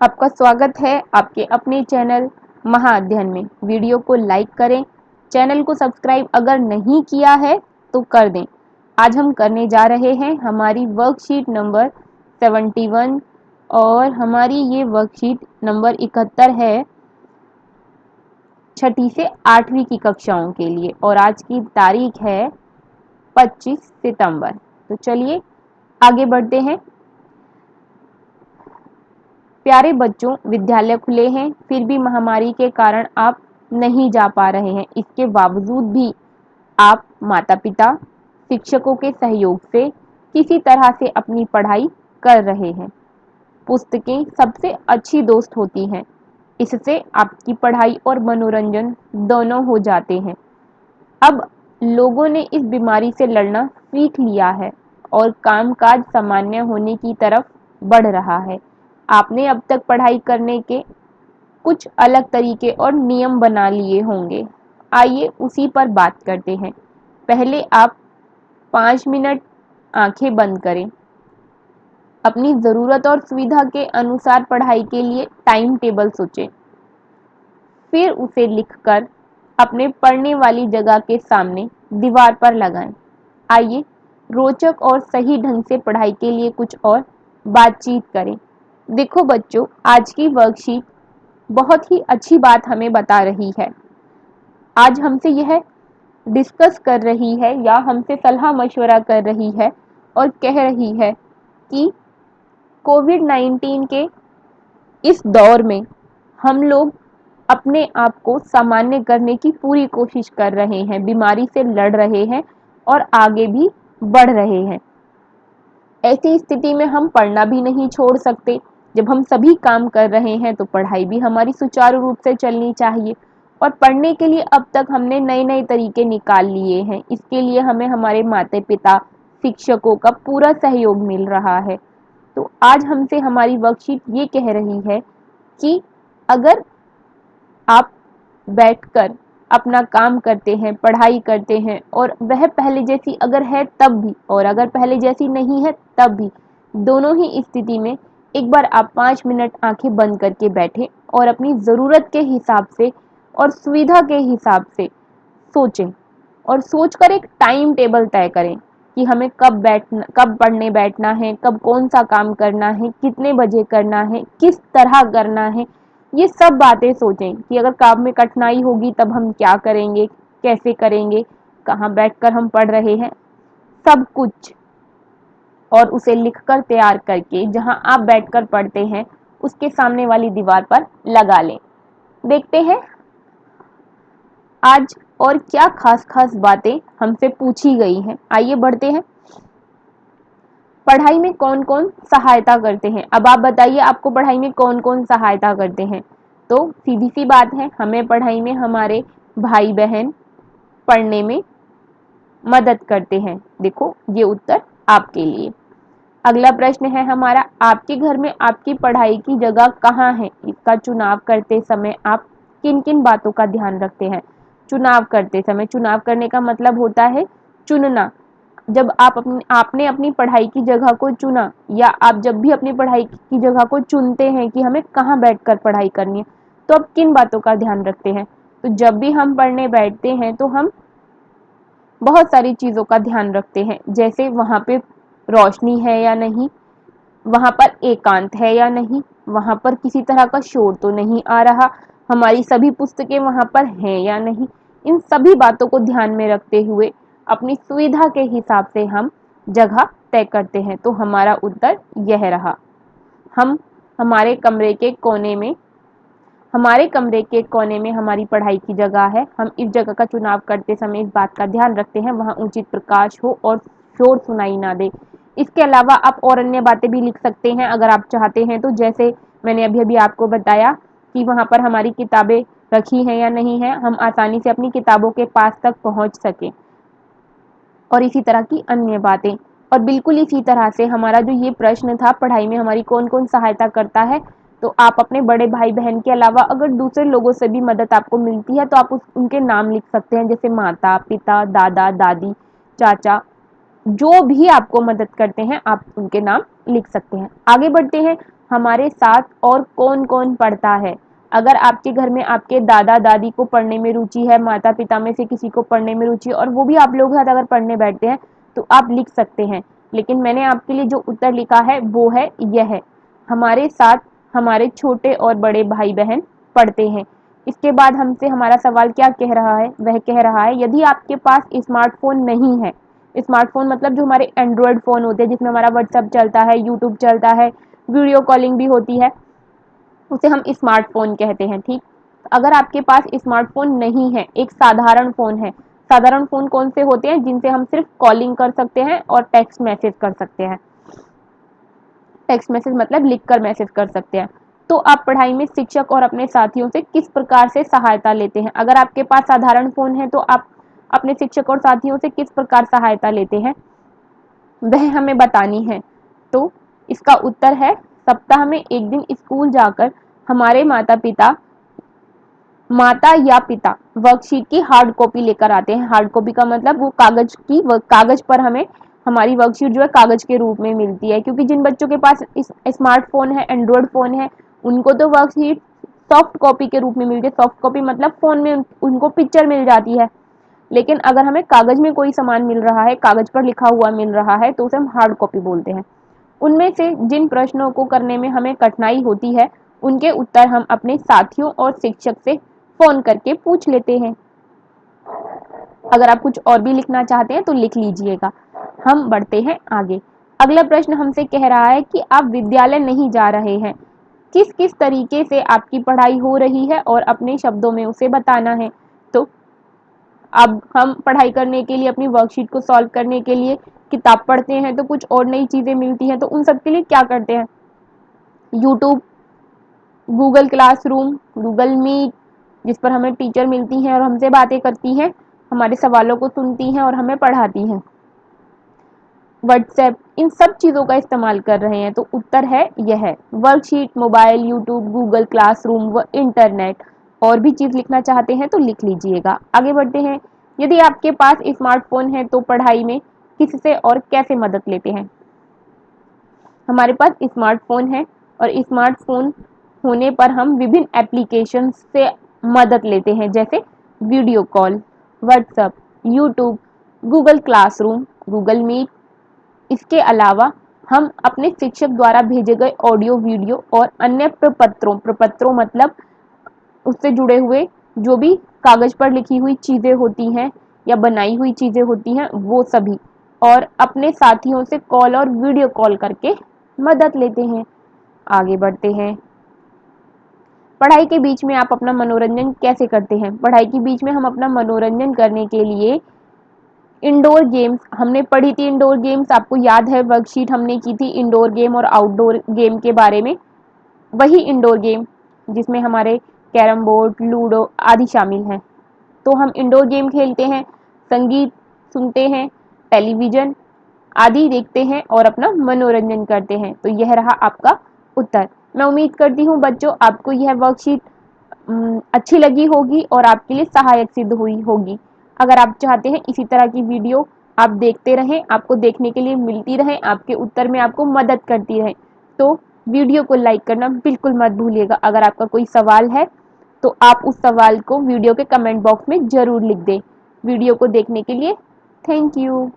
आपका स्वागत है आपके अपने चैनल महाअध्ययन में। वीडियो को लाइक करें, चैनल को सब्सक्राइब अगर नहीं किया है तो कर दें। आज हम करने जा रहे हैं हमारी वर्कशीट नंबर 71 और हमारी ये वर्कशीट नंबर 71 है छठी से 8वीं की कक्षाओं के लिए और आज की तारीख है 25 सितंबर। तो चलिए आगे बढ़ते हैं। प्यारे बच्चों, विद्यालय खुले हैं, फिर भी महामारी के कारण आप नहीं जा पा रहे हैं। इसके बावजूद भी आप माता-पिता, शिक्षकों के सहयोग से किसी तरह से अपनी पढ़ाई कर रहे हैं। पुस्तकें सबसे अच्छी दोस्त होती हैं। इससे आपकी पढ़ाई और मनोरंजन दोनों हो जाते हैं। अब लोगों ने इस बीमारी से लड़ना सीख लिया है और कामकाज सामान्य होने की तरफ बढ़ रहा है। आपने अब तक पढ़ाई करने के कुछ अलग तरीके और नियम बना लिए होंगे। आइए उसी पर बात करते हैं। पहले आप 5 मिनट आंखें बंद करें। अपनी ज़रूरत और सुविधा के अनुसार पढ़ाई के लिए टाइम टेबल सोचें। फिर उसे लिखकर अपने पढ़ने वाली जगह के सामने दीवार पर लगाएं। आइए रोचक और सही ढंग से पढ़ाई के लिए कुछ और बातचीत करें। देखो बच्चों, आज की वर्कशीट बहुत ही अच्छी बात हमें बता रही है। आज हमसे यह डिस्कस कर रही है या हमसे सलाह मशवरा कर रही है और कह रही है कि कोविड-19 के इस दौर में हम लोग अपने आप को सामान्य करने की पूरी कोशिश कर रहे हैं, बीमारी से लड़ रहे हैं और आगे भी बढ़ रहे हैं। ऐसी स्थिति में हम पढ़ना भी नहीं छोड़ सकते। जब हम सभी काम कर रहे हैं तो पढ़ाई भी हमारी सुचारू रूप से चलनी चाहिए और पढ़ने के लिए अब तक हमने नए-नए तरीके निकाल लिए हैं। इसके लिए हमें हमारे माता-पिता, शिक्षकों का पूरा सहयोग मिल रहा है। तो आज हमसे हमारी वर्कशीट ये कह रही है कि अगर आप बैठकर अपना काम करते हैं, पढ़ाई करते हैं और वह पहले जैसी अगर है तब भी और अगर पहले जैसी नहीं है तब भी, दोनों ही स्थिति में एक बार आप 5 मिनट आंखें बंद करके बैठें और अपनी ज़रूरत के हिसाब से और सुविधा के हिसाब से सोचें और सोचकर एक टाइम टेबल तय करें कि हमें कब पढ़ने बैठना है, कब कौन सा काम करना है, कितने बजे करना है, किस तरह करना है। ये सब बातें सोचें कि अगर काम में कठिनाई होगी तब हम क्या करेंगे, कैसे करेंगे, कहाँ बैठकर हम पढ़ रहे हैं, सब कुछ और उसे लिखकर तैयार करके जहाँ आप बैठकर पढ़ते हैं उसके सामने वाली दीवार पर लगा लें। देखते हैं आज और क्या खास बातें हमसे पूछी गई हैं। आइए बढ़ते हैं। पढ़ाई में कौन-कौन सहायता करते हैं? अब आप बताइए आपको पढ़ाई में कौन-कौन सहायता करते हैं? तो सीधी-सी बात है, हमें पढ़ाई में हमारे भाई-बहन पढ़ने में मदद करते हैं। देखो ये उत्तर आपके लिए। अगला प्रश्न है हमारा, आपके घर में आपकी पढ़ाई की जगह कहाँ है? इसका चुनाव करते समय आप किन-किन बातों का ध्यान रखते हैं? चुनाव करते समय, चुनाव करने का मतलब होता है चुनना। जब आपने अपनी पढ़ाई की जगह को चुना या आप जब भी अपनी पढ़ाई की जगह को चुनते हैं कि हमें कहाँ बैठकर पढ़ाई करनी है, तो आप किन बातों का ध्यान रखते हैं? तो जब भी हम पढ़ने बैठते हैं तो हम बहुत सारी चीज़ों का ध्यान रखते हैं, जैसे वहाँ पे रोशनी है या नहीं, वहाँ पर एकांत है या नहीं, वहाँ पर किसी तरह का शोर तो नहीं आ रहा, हमारी सभी पुस्तकें वहाँ पर हैं या नहीं। इन सभी बातों को ध्यान में रखते हुए अपनी सुविधा के हिसाब से हम जगह तय करते हैं। तो हमारा उत्तर यह रहा। हम हमारे कमरे के कोने में हमारी पढ़ाई की जगह है। हम इस जगह का चुनाव करते समय इस बात का ध्यान रखते हैं वहाँ उचित प्रकाश हो और शोर सुनाई ना दे। इसके अलावा आप और अन्य बातें भी लिख सकते हैं अगर आप चाहते हैं तो, जैसे मैंने अभी आपको बताया कि वहाँ पर हमारी किताबें रखी हैं या नहीं है, हम आसानी से अपनी किताबों के पास तक पहुँच सकें और इसी तरह की अन्य बातें। और बिल्कुल इसी तरह से हमारा जो ये प्रश्न था पढ़ाई में हमारी कौन-कौन सहायता करता है, तो आप अपने बड़े भाई-बहन के अलावा अगर दूसरे लोगों से भी मदद आपको मिलती है तो आप उनके नाम लिख सकते हैं, जैसे माता-पिता, दादा-दादी, चाचा, जो भी आपको मदद करते हैं आप उनके नाम लिख सकते हैं। आगे बढ़ते हैं। हमारे साथ और कौन कौन पढ़ता है। अगर आपके घर में आपके दादा दादी को पढ़ने में रुचि है, माता पिता में से किसी को पढ़ने में रुचि है और वो भी आप लोगों के साथ अगर पढ़ने बैठते हैं तो आप लिख सकते हैं। लेकिन मैंने आपके लिए जो उत्तर लिखा है वो है यह, हमारे साथ हमारे छोटे और बड़े भाई बहन पढ़ते हैं। इसके बाद हमसे हमारा सवाल क्या कह रहा है, वह कह रहा है यदि आपके पास स्मार्टफोन नहीं है, स्मार्टफोन मतलब जो हमारे एंड्रॉयड फ़ोन होते हैं जिसमें हमारा व्हाट्सएप चलता है, यूट्यूब चलता है, वीडियो कॉलिंग भी होती है, उसे हम स्मार्टफोन कहते हैं। ठीक, अगर आपके पास स्मार्टफोन नहीं है, एक साधारण फ़ोन है, साधारण फ़ोन कौन से होते हैं, जिनसे हम सिर्फ कॉलिंग कर सकते हैं और टेक्स्ट मैसेज कर सकते हैं। टेक्स्ट मैसेज मतलब लिखकर मैसेज कर सकते हैं। तो आप पढ़ाई में शिक्षक और अपने साथियों से किस प्रकार से सहायता लेते हैं। अगर आपके पास साधारण फ़ोन है तो आप अपने शिक्षक और साथियों से किस प्रकार सहायता लेते हैं, वह हमें बतानी है। तो इसका उत्तर है, सप्ताह में एक दिन स्कूल जाकर हमारे माता या पिता वर्कशीट की हार्ड कॉपी लेकर आते हैं। हार्ड कॉपी का मतलब वो कागज पर हमें हमारी वर्कशीट जो है कागज के रूप में मिलती है, क्योंकि जिन बच्चों के पास स्मार्टफोन है, एंड्रॉयड फ़ोन है, उनको तो वर्कशीट सॉफ्ट कॉपी के रूप में मिलती है। सॉफ्ट कॉपी मतलब फ़ोन में उनको पिक्चर मिल जाती है। लेकिन अगर हमें कागज में कोई सामान मिल रहा है, कागज पर लिखा हुआ मिल रहा है, तो उसे हम हार्ड कॉपी बोलते हैं। उनमें से जिन प्रश्नों को करने में हमें कठिनाई होती है, उनके उत्तर हम अपने साथियों और शिक्षक से फ़ोन करके पूछ लेते हैं। अगर आप कुछ और भी लिखना चाहते हैं तो लिख लीजिएगा। हम बढ़ते हैं आगे। अगला प्रश्न हमसे कह रहा है कि आप विद्यालय नहीं जा रहे हैं, किस किस तरीके से आपकी पढ़ाई हो रही है और अपने शब्दों में उसे बताना है। तो अब हम पढ़ाई करने के लिए, अपनी वर्कशीट को सॉल्व करने के लिए किताब पढ़ते हैं तो कुछ और नई चीज़ें मिलती हैं, तो उन सब के लिए क्या करते हैं, YouTube, Google classroom, Google Meet, जिस पर हमें टीचर मिलती हैं और हमसे बातें करती हैं, हमारे सवालों को सुनती हैं और हमें पढ़ाती हैं, व्हाट्सएप, इन सब चीज़ों का इस्तेमाल कर रहे हैं। तो उत्तर है यह, worksheet, mobile, YouTube, Google classroom व इंटरनेट। और भी चीज़ लिखना चाहते हैं तो लिख लीजिएगा। आगे बढ़ते हैं। यदि आपके पास स्मार्टफोन है तो पढ़ाई में किससे और कैसे मदद लेते हैं। हमारे पास स्मार्टफोन है और स्मार्टफोन होने पर हम विभिन्न एप्लीकेशन से मदद लेते हैं, जैसे video call, WhatsApp, YouTube, Google classroom, Google Meet. इसके अलावा हम अपने शिक्षक द्वारा भेजे गए ऑडियो, वीडियो और अन्य प्रपत्रों मतलब उससे जुड़े हुए जो भी कागज पर लिखी हुई चीज़ें होती हैं या बनाई हुई चीज़ें होती हैं, वो सभी, और अपने साथियों से कॉल और वीडियो कॉल करके मदद लेते हैं। आगे बढ़ते हैं। पढ़ाई के बीच में आप अपना मनोरंजन कैसे करते हैं। पढ़ाई के बीच में हम अपना मनोरंजन करने के लिए इंडोर गेम्स हमने पढ़ी थी। इंडोर गेम्स आपको याद है, वर्कशीट हमने की थी इंडोर गेम और आउटडोर गेम के बारे में। वही इंडोर गेम जिसमें हमारे कैरम बोर्ड, लूडो आदि शामिल हैं। तो हम इंडोर गेम खेलते हैं, संगीत सुनते हैं, टेलीविज़न आदि देखते हैं और अपना मनोरंजन करते हैं। तो यह रहा आपका उत्तर। मैं उम्मीद करती हूँ बच्चों आपको यह वर्कशीट अच्छी लगी होगी और आपके लिए सहायक सिद्ध हुई होगी। अगर आप चाहते हैं इसी तरह की वीडियो आप देखते रहें, आपको देखने के लिए मिलती रहें, आपके उत्तर में आपको मदद करती रहे, तो वीडियो को लाइक करना बिल्कुल मत भूलिएगा। अगर आपका कोई सवाल है तो आप उस सवाल को वीडियो के कमेंट बॉक्स में ज़रूर लिख दें। वीडियो को देखने के लिए थैंक यू।